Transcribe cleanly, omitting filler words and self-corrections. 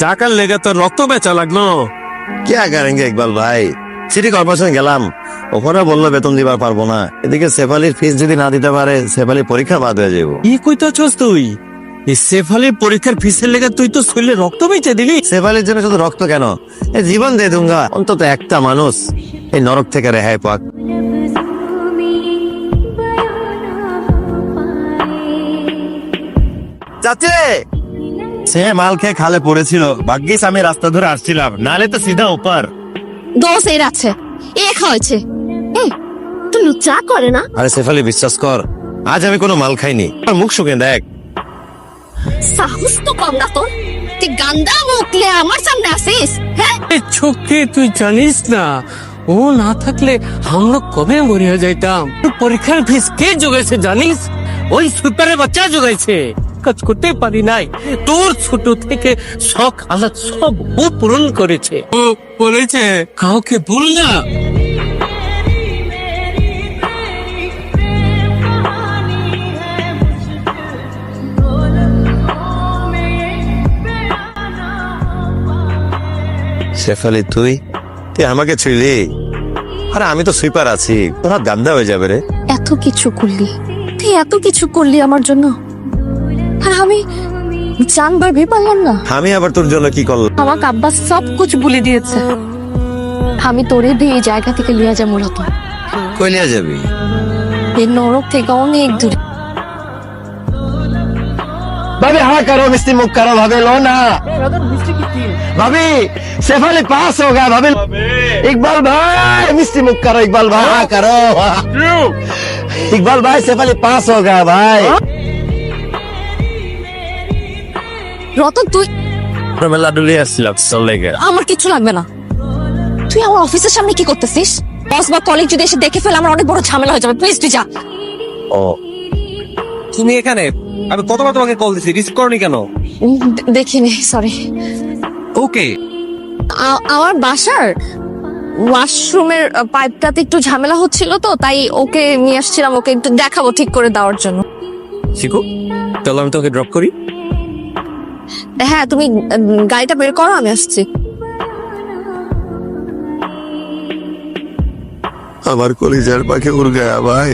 টাকার লেগে তো রক্ত বেচা লাগলো। क्या करेंगे इकबाल भाई, সিটি কর্পোরেশন গেলাম, ওখানে বললো বেতন দিবার পারবো না। এদিকে শেফালির ফিস যদি না দিতে পারে শেফালির পরীক্ষা বাদ হয়ে যাবো। কি কইতাছস তুই? এই শেফালির পরীক্ষার ফিসের লেগে তুই তো শরীরে রক্ত বেচে দিলি। শেফালির জন্য শুধু রক্ত কেন, এই জীবন দিয়ে দুঙ্গা। অন্তত একটা মানুষ এই নরক থেকে রেহাই পাক। চাচি, সে মাল খেয়ে খালে পড়েছিল, ভাগ্যিস আমি রাস্তা ধরে আসছিলাম, নালে তো সিধা উপর। দোষ এর আছে, এ খাওয়াছে। তুই লুচ্চা করে না? আরে শেফালি বিশ্বাস কর, আজ আমি কোনো মাল খাইনি। আমার মুখ শুকে দেখ। সাহস তো কম না তোর, তুই গান্দা মুখলে আমার সামনে আসিস। হ্যাঁ, চোখে তুই জানিস না, ও না থাকলে আমরা কবে মরিয়া যাইতাম। পরীক্ষার ফিস কে জোগাইছে জানিস? ওই সুপারের বাচ্চা জোগাইছে। কাজ করতে পারি নাই, তোর ছোট থেকে শখ আলাদ সব ও পূরণ করেছে। ও বলেছে কাউকে ভুল না। শেফালি তুই তুই আমাকে ছুঁইলি, আরে আমি তো সুইপার আছি, তোর হাত গান্দা হয়ে যাবে রে। এত কিছু করলি, তুই এত কিছু করলি আমার জন্য, আর আমি জানবার ভেবে পারলাম না। আমি আবার তোর জন্য কি করলাম? আমাকে আব্বা সব কিছু বলে দিয়েছে। আমি তোরে দিয়ে এই জায়গা থেকে লিয়া যা, মূলত কইলিয়া যাবি? এই নরক থেকে অনেক দূরে। ভাবি हाँ करो, मिस्टी मुख करो, भाभी लो ना। भाभी शेफाली पास हो गया, भाभी इकबाल भाई मिस्टी मुख करो, इकबाल भाई हाँ करो। इकबाल भाई शेफाली पास हो गया भाई। রতন, তুই मैं लाडू ले আসছিলাম, চলে গেল। আমার কিছু লাগবে না। তুই আমার অফিসের সামনে কি করতেছিস? বস বা কলিগ যদি এসে দেখে ফেলে আমার অনেক বড় ঝামেলা হয়ে যাবে। প্লিজ তুই যা। ও তুমি এখানে? আমি কতবার তোমাকে কল দিছি, রিসিভ করনি কেন? দেখিনি, সরি। ওকে, আমার বাসার ওয়াশরুমের পাইপটাতে একটু ঝামেলা হচ্ছিল, তো তাই ওকে নিয়ে আসছিলাম, ওকে একটু দেখাবো ঠিক করে দেওয়ার জন্য। শিখো, চলো আমি তোকে ড্রপ করি। হ্যাঁ, তুমি গাড়িটা বের করো, আমি আসছি। আমার কলিজার পাখি উড় গয়া ভাই।